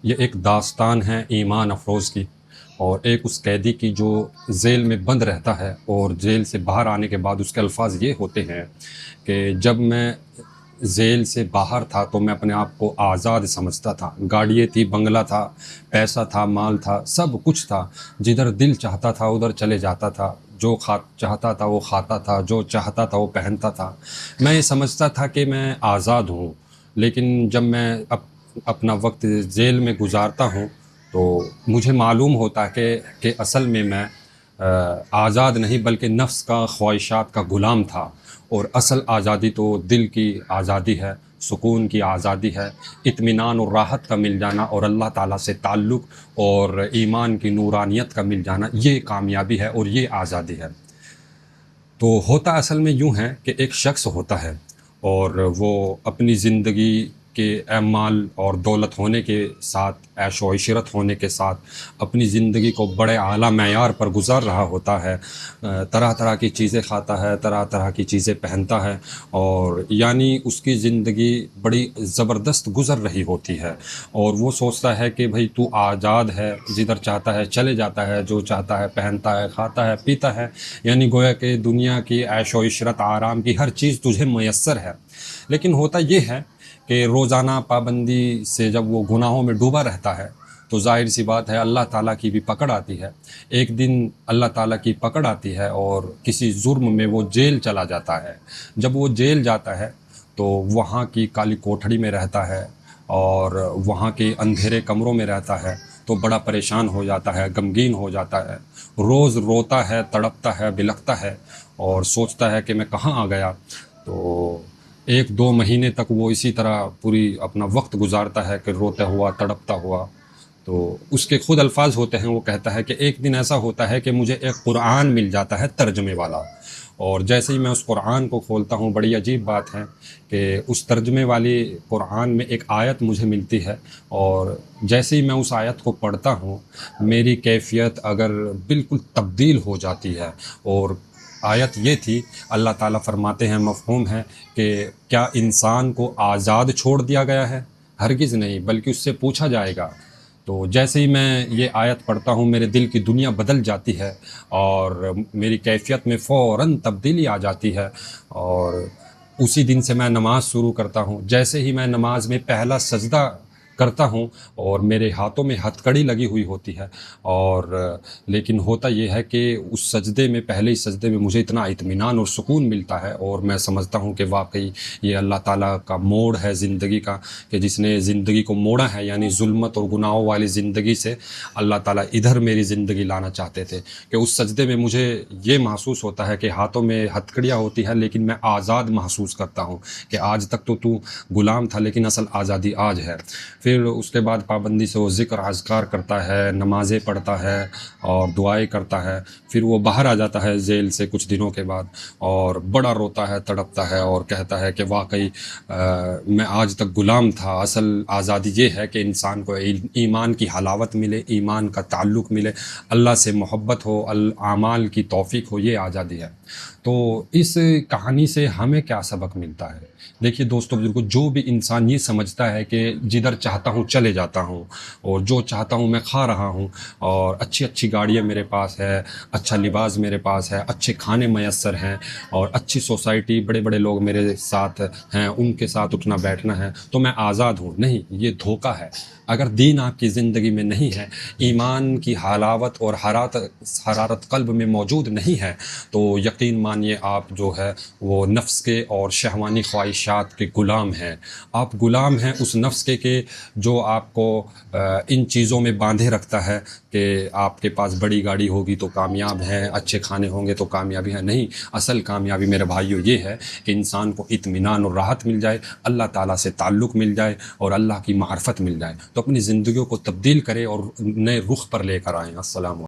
یہ ایک داستان ہے ایمان افروز کی، اور ایک اس قیدی کی جو جیل میں بند رہتا ہے اور جیل سے باہر آنے کے بعد اس کے الفاظ یہ ہوتے ہیں کہ جب میں جیل سے باہر تھا تو میں اپنے آپ کو آزاد سمجھتا تھا، گاڑیاں تھی، بنگلہ تھا، پیسہ تھا، مال تھا، سب کچھ تھا، جدھر دل چاہتا تھا ادھر چلے جاتا تھا، جو چاہتا تھا وہ کھاتا تھا، جو چاہتا تھا وہ پہنتا تھا، میں یہ سمجھتا تھا کہ میں آزاد ہوں۔ لیکن جب میں اپنا وقت جیل میں گزارتا ہوں تو مجھے معلوم ہوتا ہے کہ اصل میں آزاد نہیں بلکہ نفس کا، خواہشات کا غلام تھا، اور اصل آزادی تو دل کی آزادی ہے، سکون کی آزادی ہے، اطمینان اور راحت کا مل جانا، اور اللہ تعالیٰ سے تعلق اور ایمان کی نورانیت کا مل جانا، یہ کامیابی ہے اور یہ آزادی ہے۔ تو ہوتا اصل میں یوں ہے کہ ایک شخص ہوتا ہے اور وہ اپنی زندگی کے اعمال اور دولت ہونے کے ساتھ، عیش و عشرت ہونے کے ساتھ اپنی زندگی کو بڑے اعلیٰ معیار پر گزار رہا ہوتا ہے، طرح طرح کی چیزیں کھاتا ہے، طرح طرح کی چیزیں پہنتا ہے، اور یعنی اس کی زندگی بڑی زبردست گزر رہی ہوتی ہے، اور وہ سوچتا ہے کہ بھئی تو آزاد ہے، جدھر چاہتا ہے چلے جاتا ہے، جو چاہتا ہے پہنتا ہے، کھاتا ہے، پیتا ہے، یعنی گویا کہ دنیا کی عیش و عشرت، آرام کی ہر چیز تجھے میسر ہے۔ لیکن ہوتا یہ ہے کہ روزانہ پابندی سے جب وہ گناہوں میں ڈوبا رہتا ہے تو ظاہر سی بات ہے اللہ تعالیٰ کی بھی پکڑ آتی ہے۔ ایک دن اللہ تعالیٰ کی پکڑ آتی ہے اور کسی جرم میں وہ جیل چلا جاتا ہے۔ جب وہ جیل جاتا ہے تو وہاں کی کالی کوٹھڑی میں رہتا ہے اور وہاں کے اندھیرے کمروں میں رہتا ہے، تو بڑا پریشان ہو جاتا ہے، غمگین ہو جاتا ہے، روز روتا ہے، تڑپتا ہے، بلکتا ہے، اور سوچتا ہے کہ میں کہاں آ گیا۔ تو ایک دو مہینے تک وہ اسی طرح پوری اپنا وقت گزارتا ہے کہ روتا ہوا، تڑپتا ہوا۔ تو اس کے خود الفاظ ہوتے ہیں، وہ کہتا ہے کہ ایک دن ایسا ہوتا ہے کہ مجھے ایک قرآن مل جاتا ہے ترجمے والا، اور جیسے ہی میں اس قرآن کو کھولتا ہوں، بڑی عجیب بات ہے کہ اس ترجمے والی قرآن میں ایک آیت مجھے ملتی ہے، اور جیسے ہی میں اس آیت کو پڑھتا ہوں میری کیفیت اگر بالکل تبدیل ہو جاتی ہے۔ اور آیت یہ تھی، اللہ تعالیٰ فرماتے ہیں، مفہوم ہے کہ کیا انسان کو آزاد چھوڑ دیا گیا ہے؟ ہرگز نہیں، بلکہ اس سے پوچھا جائے گا۔ تو جیسے ہی میں یہ آیت پڑھتا ہوں میرے دل کی دنیا بدل جاتی ہے اور میری کیفیت میں فوراً تبدیلی آ جاتی ہے، اور اسی دن سے میں نماز شروع کرتا ہوں۔ جیسے ہی میں نماز میں پہلا سجدہ کرتا ہوں اور میرے ہاتھوں میں ہتھ کڑی لگی ہوئی ہوتی ہے، اور لیکن ہوتا یہ ہے کہ اس سجدے میں، پہلے ہی سجدے میں مجھے اتنا اطمینان اور سکون ملتا ہے، اور میں سمجھتا ہوں کہ واقعی یہ اللہ تعالیٰ کا موڑ ہے زندگی کا، کہ جس نے زندگی کو موڑا ہے، یعنی ظلمت اور گناہوں والی زندگی سے اللہ تعالیٰ ادھر میری زندگی لانا چاہتے تھے، کہ اس سجدے میں مجھے یہ محسوس ہوتا ہے کہ ہاتھوں میں ہتھ کڑیاں ہوتی ہے لیکن میں آزاد محسوس کرتا ہوں، کہ آج تک تو غلام تھا لیکن اصل آزادی آج ہے۔ پھر اس کے بعد پابندی سے وہ ذکر اذکار کرتا ہے، نمازیں پڑھتا ہے اور دعائیں کرتا ہے۔ پھر وہ باہر آ جاتا ہے جیل سے کچھ دنوں کے بعد، اور بڑا روتا ہے، تڑپتا ہے، اور کہتا ہے کہ واقعی میں آج تک غلام تھا، اصل آزادی یہ ہے کہ انسان کو ایمان کی حلاوت ملے، ایمان کا تعلق ملے، اللہ سے محبت ہو، اعمال کی توفیق ہو، یہ آزادی ہے۔ تو اس کہانی سے ہمیں کیا سبق ملتا ہے؟ دیکھیے دوستو بزرگو، جو بھی انسان یہ سمجھتا ہے کہ جدھر چاہتا ہوں چلے جاتا ہوں، اور جو چاہتا ہوں میں کھا رہا ہوں، اور اچھی اچھی گاڑیاں میرے پاس ہے، اچھا لباس میرے پاس ہے، اچھے کھانے میسر ہیں، اور اچھی سوسائٹی، بڑے بڑے لوگ میرے ساتھ ہیں، ان کے ساتھ اٹھنا بیٹھنا ہے، تو میں آزاد ہوں، نہیں، یہ دھوکہ ہے۔ اگر دین آپ کی زندگی میں نہیں ہے، ایمان کی حلاوت اور حرارت قلب میں موجود نہیں ہے، تو یقین مانیے آپ جو ہے وہ نفس کے اور شہوانی خواہشات کے غلام ہیں۔ آپ غلام ہیں اس نفس کے کہ جو آپ کو ان چیزوں میں باندھے رکھتا ہے کہ آپ کے پاس بڑی گاڑی ہوگی تو کامیاب ہیں، اچھے کھانے ہوں گے تو کامیابی ہے۔ نہیں، اصل کامیابی میرے بھائیو یہ ہے کہ انسان کو اطمینان اور راحت مل جائے، اللہ تعالیٰ سے تعلق مل جائے، اور اللہ کی معرفت مل جائے، تو اپنی زندگیوں کو تبدیل کرے اور نئے رخ پر لے کر آئیں۔ السلام علیکم۔